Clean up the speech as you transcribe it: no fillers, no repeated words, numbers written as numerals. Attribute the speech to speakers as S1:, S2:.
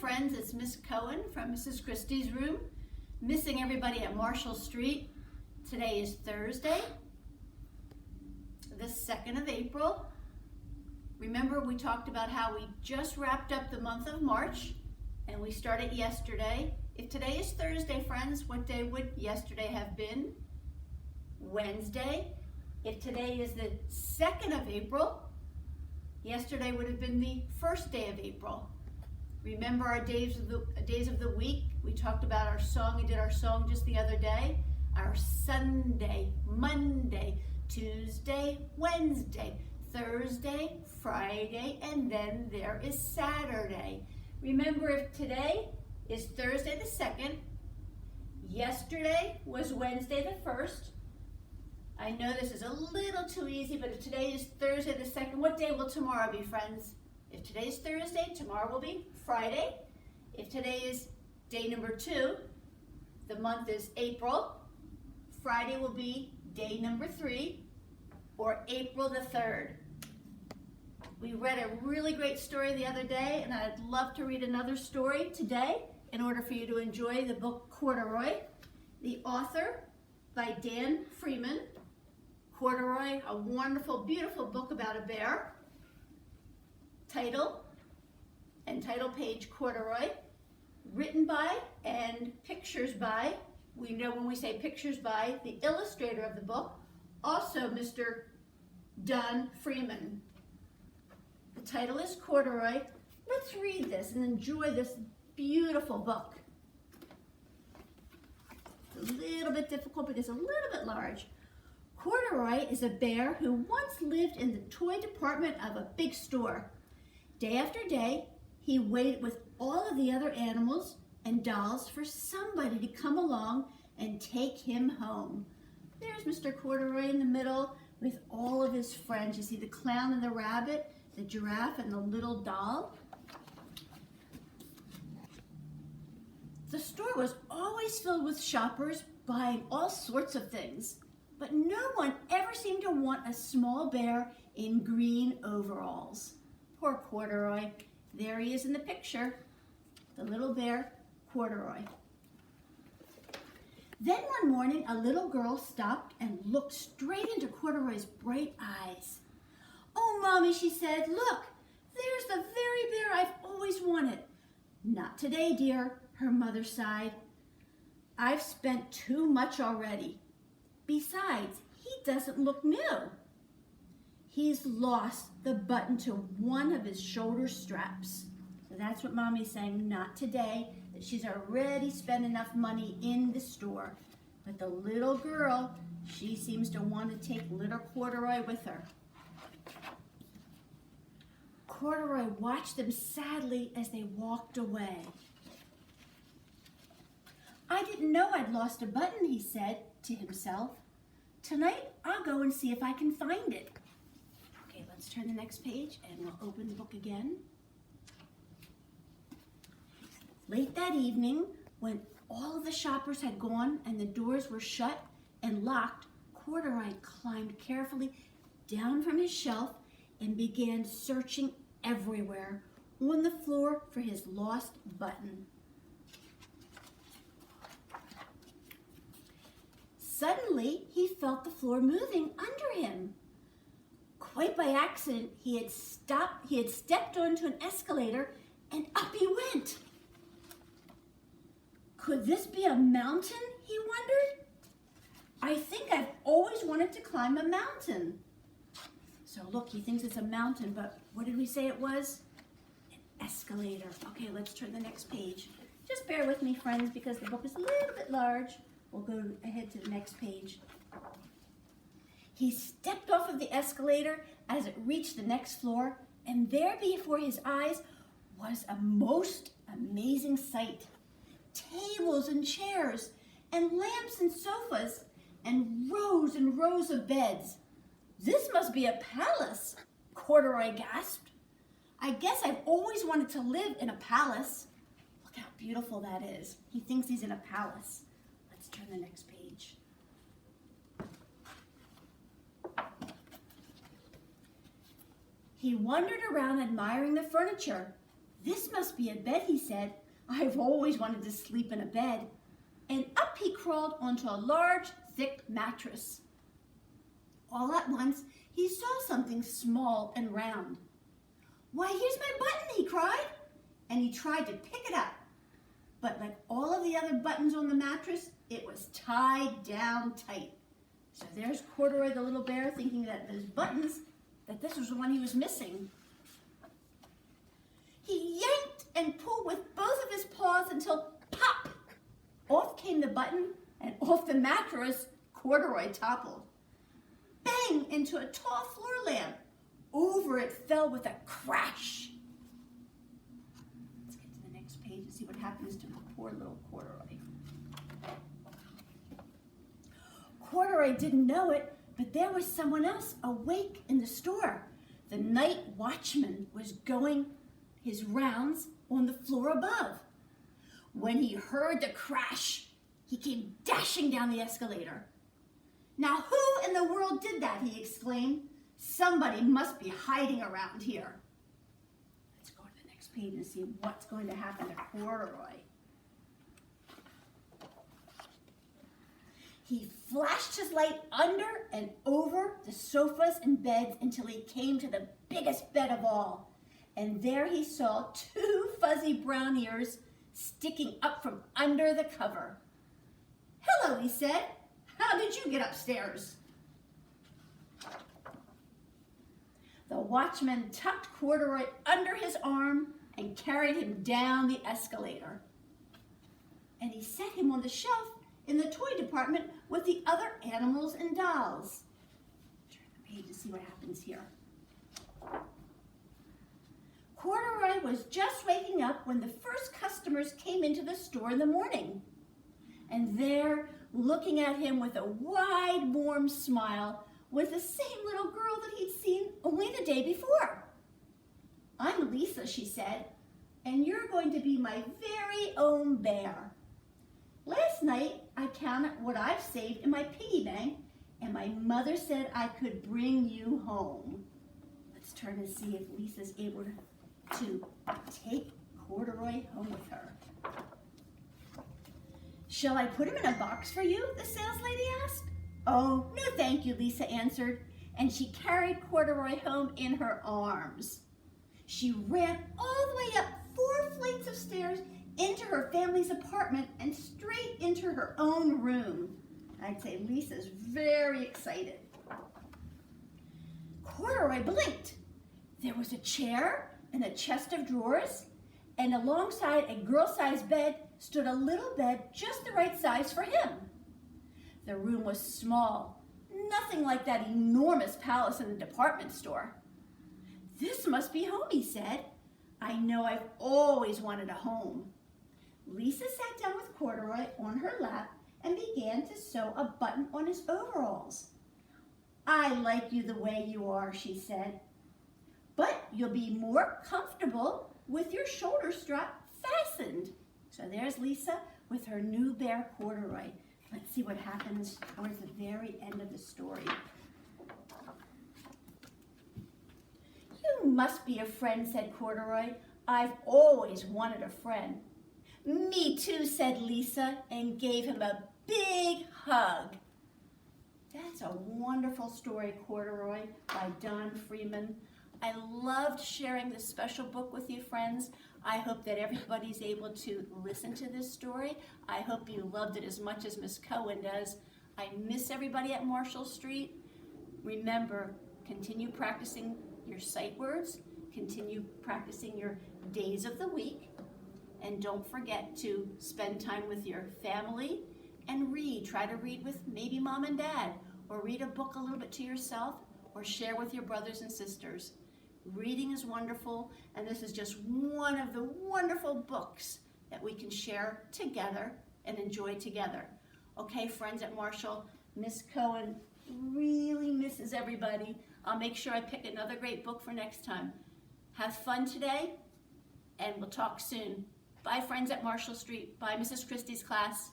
S1: friends, it's Miss Cohen from Mrs. Christie's room, missing everybody at Marshall Street. Today is Thursday, the 2nd of April. Remember, we talked about how we just wrapped up the month of March and we started yesterday. If today is Thursday, friends, what day would yesterday have been? Wednesday. If today is the 2nd of April, yesterday would have been the 1st day of April. Remember our days of the week? We talked about our song. We did our song just the other day. Our Sunday, Monday, Tuesday, Wednesday, Thursday, Friday, and then there is Saturday. Remember, if today is Thursday the 2nd, yesterday was Wednesday the 1st. I know this is a little too easy, but if today is Thursday the 2nd, what day will tomorrow be, friends? If today is Thursday, tomorrow will be Friday. If today is day number 2, the month is April, Friday will be day number 3, or April the 3rd. We read a really great story the other day, and I'd love to read another story today in order for you to enjoy the book Corduroy. The author by Dan Freeman. Corduroy, a wonderful, beautiful book about a bear. Title and title page Corduroy, written by and pictures by, we know when we say pictures by, the illustrator of the book, also Mr. Don Freeman. The title is Corduroy. Let's read this and enjoy this beautiful book. It's a little bit difficult because it's a little bit large. Corduroy is a bear who once lived in the toy department of a big store. Day after day, he waited with all of the other animals and dolls for somebody to come along and take him home. There's Mr. Corduroy in the middle with all of his friends. You see the clown and the rabbit, the giraffe and the little doll. The store was always filled with shoppers buying all sorts of things, but no one ever seemed to want a small bear in green overalls. Poor Corduroy. There he is in the picture, the little bear, Corduroy. Then one morning, a little girl stopped and looked straight into Corduroy's bright eyes. "Oh, Mommy," she said, "look, there's the very bear I've always wanted." "Not today, dear," her mother sighed. "I've spent too much already. Besides, he doesn't look new. He's lost the button to one of his shoulder straps." So that's what Mommy's saying, not today, that she's already spent enough money in the store. But the little girl, she seems to want to take little Corduroy with her. Corduroy watched them sadly as they walked away. "I didn't know I'd lost a button," he said to himself. "Tonight, I'll go and see if I can find it." Okay, let's turn the next page and we'll open the book again. Late that evening, when all of the shoppers had gone and the doors were shut and locked, Corduroy climbed carefully down from his shelf and began searching everywhere on the floor for his lost button. Suddenly, he felt the floor moving under him. Quite by accident, he had stepped onto an escalator and up he went. Could this be a mountain, he wondered? I think I've always wanted to climb a mountain. So look, he thinks it's a mountain, but what did we say it was? An escalator. Okay, let's turn the next page. Just bear with me, friends, because the book is a little bit large. We'll go ahead to the next page. He stepped off of the escalator as it reached the next floor, and there before his eyes was a most amazing sight. Tables and chairs, and lamps and sofas, and rows of beds. "This must be a palace," Corduroy gasped. "I guess I've always wanted to live in a palace." Look how beautiful that is. He thinks he's in a palace. Let's turn the next page. He wandered around admiring the furniture. "This must be a bed," he said. "I've always wanted to sleep in a bed." And up he crawled onto a large, thick mattress. All at once, he saw something small and round. "Why, here's my button," he cried. And he tried to pick it up. But like all of the other buttons on the mattress, it was tied down tight. So there's Corduroy the little bear thinking that those buttons, that this was the one he was missing. He yanked and pulled with both of his paws until pop! Off came the button, and off the mattress, Corduroy toppled. Bang! Into a tall floor lamp. Over it fell with a crash. Let's get to the next page and see what happens to poor little Corduroy. Corduroy didn't know it, but there was someone else awake in the store. The night watchman was going his rounds on the floor above. When he heard the crash, he came dashing down the escalator. "Now who in the world did that?" he exclaimed. "Somebody must be hiding around here." Let's go to the next page and see what's going to happen to Corduroy. He flashed his light under and over the sofas and beds until he came to the biggest bed of all. And there he saw 2 fuzzy brown ears sticking up from under the cover. "Hello," he said. "How did you get upstairs?" The watchman tucked Corduroy under his arm and carried him down the escalator. And he set him on the shelf in the toy department with the other animals and dolls. Turn the page to see what happens here. Corduroy was just waking up when the first customers came into the store in the morning. And there, looking at him with a wide, warm smile, was the same little girl that he'd seen only the day before. "I'm Lisa," she said, "and you're going to be my very own bear. Last night, I counted what I've saved in my piggy bank, and my mother said I could bring you home." Let's turn and see if Lisa's able to take Corduroy home with her. "Shall I put him in a box for you?" the saleslady asked. "Oh, no thank you," Lisa answered, and she carried Corduroy home in her arms. She ran all the way up 4 flights of stairs into her family's apartment and straight into her own room. I'd say Lisa's very excited. Corduroy blinked. There was a chair and a chest of drawers, and alongside a girl-sized bed stood a little bed just the right size for him. The room was small, nothing like that enormous palace in the department store. "This must be home," he said. "I know I've always wanted a home." Lisa sat down with Corduroy on her lap and began to sew a button on his overalls. "I like you the way you are," she said. "But you'll be more comfortable with your shoulder strap fastened." So there's Lisa with her new bear Corduroy. Let's see what happens towards the very end of the story. "You must be a friend," said Corduroy. "I've always wanted a friend." "Me too," said Lisa, and gave him a big hug. That's a wonderful story, Corduroy, by Don Freeman. I loved sharing this special book with you, friends. I hope that everybody's able to listen to this story. I hope you loved it as much as Miss Cohen does. I miss everybody at Marshall Street. Remember, continue practicing your sight words, continue practicing your days of the week, and don't forget to spend time with your family and read. Try to read with maybe mom and dad, or read a book a little bit to yourself, or share with your brothers and sisters. Reading is wonderful, and this is just one of the wonderful books that we can share together and enjoy together. Okay, friends at Marshall, Miss Cohen really misses everybody. I'll make sure I pick another great book for next time. Have fun today, and we'll talk soon. Bye, friends at Marshall Street. Bye, Mrs. Christie's class.